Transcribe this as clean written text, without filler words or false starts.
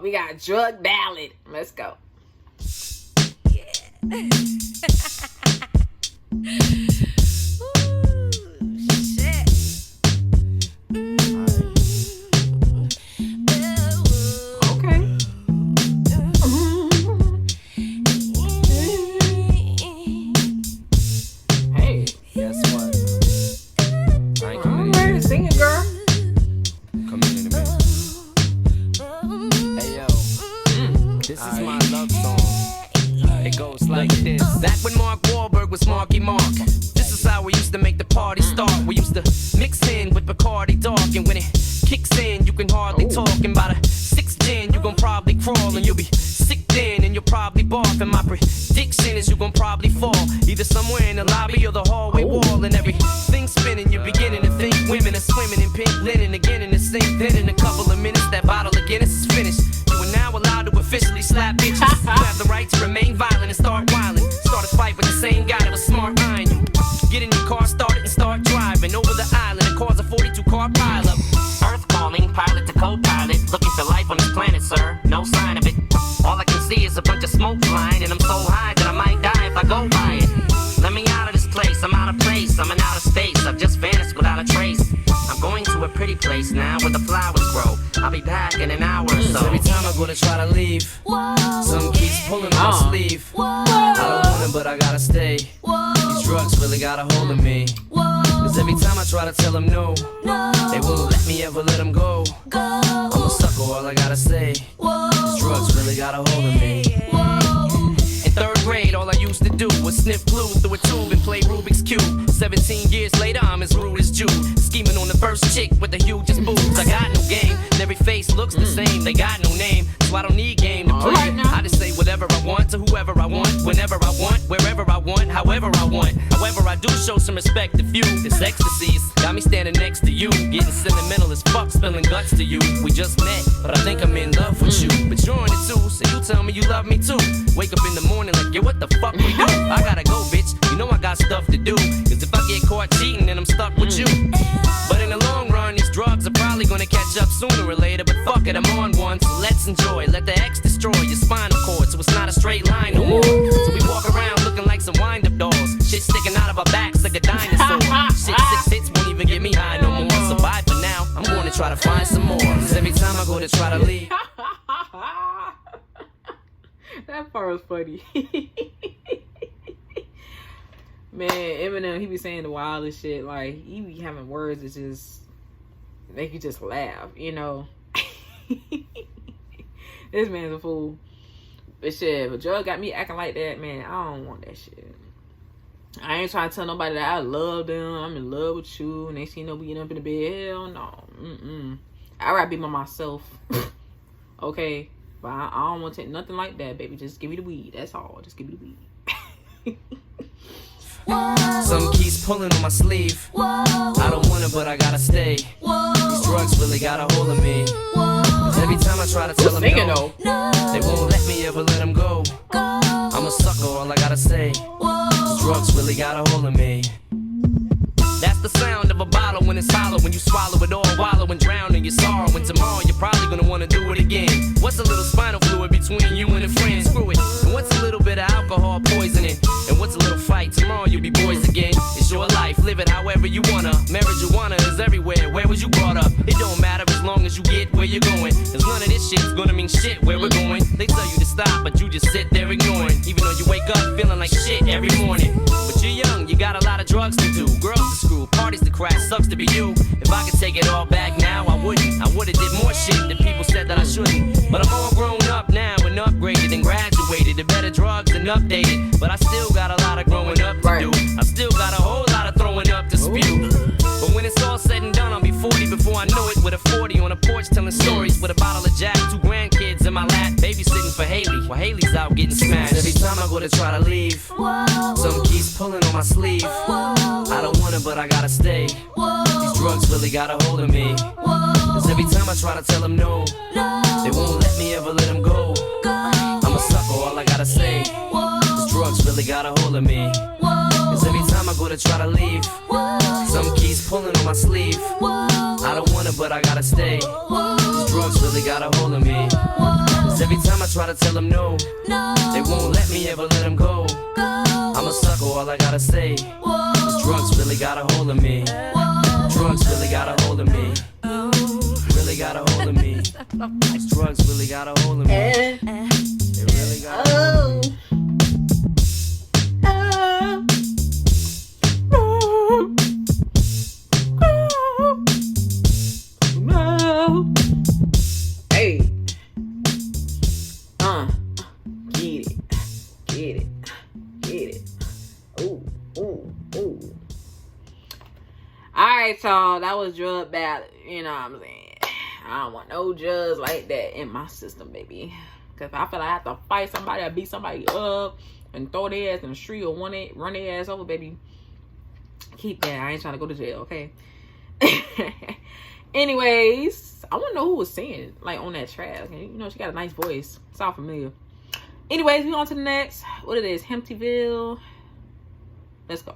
We got Drug Ballad. Let's go. Yeah. This is my love song. It goes like this. Back when Mark Wahlberg was Marky Mark, this is how we used to make the party start. We used to mix in with Bacardi Dark, and when it kicks in, you can hardly talk. And by the sixth gin, you gon' probably crawl, and you'll be sick then, and you'll probably barf. And my prediction is you gon' probably fall, either somewhere in the lobby or the hallway wall. And everything's spinning, you're beginning to think women are swimming in pink linen again in the sink. Then in a couple of minutes, that bottle of Guinness is finished. You are now allowed to officially slap bitches. You have the right to remain violent and start wildin'. Start a fight with the same guy that was smart eyeing you. Get in your car, start it, and start driving over the island and cause a 42-car pileup. Earth calling, pilot to co-pilot. Looking for life on this planet, sir. No sign of it. All I can see is a bunch of smoke flying, and I'm so high that I might die if I go by it. Let me out of this place, I'm out of place, I'm in outer space. I've just vanished without a trace. I'm going to a pretty place now where the flowers grow. I'll be back in an hour or so. Every time I go to try to leave, some keeps pulling on my sleeve. I don't want it, but I gotta stay. These drugs really got a hold of me. Cause every time I try to tell them no, they won't let me ever let them go. I'm a sucker, all I gotta say. These drugs really got a hold of me. In third grade, all I used to do was sniff glue through a tube and play Rubik's Cube. 17 years later, I'm as rude as Jude. Scheming on the first chick with the hugest boobs. I got no game, and every face looks the same. They got no name, so I don't need game to play. I just say whatever I want to whoever I want, whenever I want, wherever I want, however I want. However, I do show some respect to few. This ecstasy's got me standing next to you, getting sentimental as fuck, spilling guts to you. We just met, but I think I'm in love with you. But you're on it too, so you tell me you love me too. Wake up in the morning like, yo, what the fuck we do? I gotta go, bitch. You know I got stuff to do. Cause if I get caught cheating, then I'm stuck with you. But in the long run, these drugs are probably gonna catch up sooner or later. But fuck it, I'm on one, so let's enjoy. Let the X destroy your spinal cord, so it's not a straight line no more. So we walk around looking like some wind-up dolls. Shit sticking out of our backs like a dinosaur. Shit, 6 hits won't even get me high no more. So bye for now, I'm going to try to find some more. Cause every time I go to try to leave. That part was funny. Man, Eminem, he be saying the wildest shit. Like, he be having words that just make you just laugh, you know. This man's a fool. But shit, but Drug got me acting like that, man. I don't want that shit. I ain't trying to tell nobody that I love them. I'm in love with you. And they see no we get up in the bed. Hell no. I'd rather be by myself. Okay? But I don't want to take nothing like that, baby. Just give me the weed. That's all. Just give me the weed. Some keys pulling on my sleeve. I don't want it, but I gotta stay. These drugs really got a hold of me. Every time I try to tell them no, they won't let me ever let them go. I'm a sucker, all I gotta say. These drugs really got a hold of me. That's the sound of a bottle when it's hollow. When you swallow it all, wallow and drown in your sorrow. And tomorrow you're probably gonna wanna do it again. What's a little spinal fluid between you and a friend? Screw it. And what's a little bit of alcohol poisoning? And what's a little fight? Tomorrow you'll be boys again. It's your life, live it however you wanna. Marijuana is everywhere, where was you brought up? It don't matter as long as you get where you're going. Cause none of this shit's gonna mean shit where we're going. They tell you to stop, but you just sit there ignoring. Even though you wake up feeling like shit every morning. But you're young, you got a lot of drugs to do. Girls to screw, parties to crash, sucks to be you. If I could take it all back now, I wouldn't. I would've did more shit that people said that I shouldn't. But I'm all grown up now and upgraded and graduated to better drugs and updated. But I still got a lot of growing up to do. I still got a whole lot of throwing up to spew. But when it's all said and done, I'll be 40 before I know it. With a 40 on a porch telling stories with a bottle of Jack, 2 grandkids in my lap, babysitting for Haley while Haley's out getting smashed. Every time I go to try to leave, some keys pulling on my sleeve. I don't want it, but I gotta stay. These drugs really got a hold of me. Cause every time I try to tell them no, they won't let me ever let them go. I'm a sucker, all I gotta say. These drugs really got a hold of me. Cause every time I go to try to leave, some keys pulling on my sleeve. I don't want it, but I gotta stay. These drugs really got a hold of me. Cause every time I try to tell them no, they won't let me ever let them go. I'm a sucker, all I gotta say. These drugs really got a hold of me. Drugs really got a hold of me. Really got a hold of me. These drugs really got a hold of me. They really got a hold of me. Hey, get it. Ooh. Alright, y'all, that was drug ballad. You know what I'm saying? I don't want no drugs like that in my system, baby. Cause I feel like I have to fight somebody or beat somebody up and throw their ass in the street or run their ass over, baby. Keep that. I ain't trying to go to jail, okay? Anyways, I want to know who was singing like on that track. You know, she got a nice voice. Sound familiar. Anyways, we on to the next. What it is? Hemptyville. Let's go.